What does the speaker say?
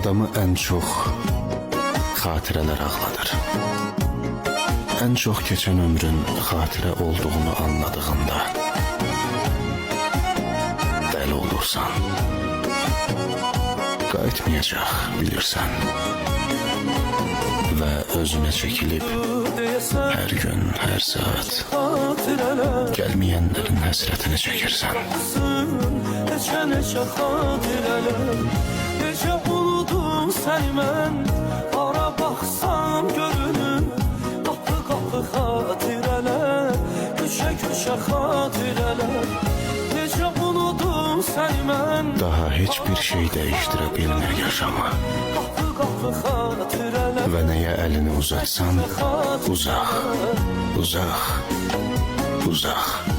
Adamı en çok xatirələr ağladır. En çok geçen ömrün xatirə olduğunu anladığında dəli olursan. Qayıtmayacaq bilirsən. Və özünə çəkilib hər gün, hər saat gəlməyənlərin həsrətini çəkirsən. Neçə xatirələr, necə unudum səni mən. Ara baxsam görünür, qapı xatirələr, köşə xatirələr, necə unudum səni mən. Daha hiçbir şey değiştirə bilmir yaşamı. Qapı xatirələr, Və nəyə əlini uzatsan, uzaq, uzaq, uzaq.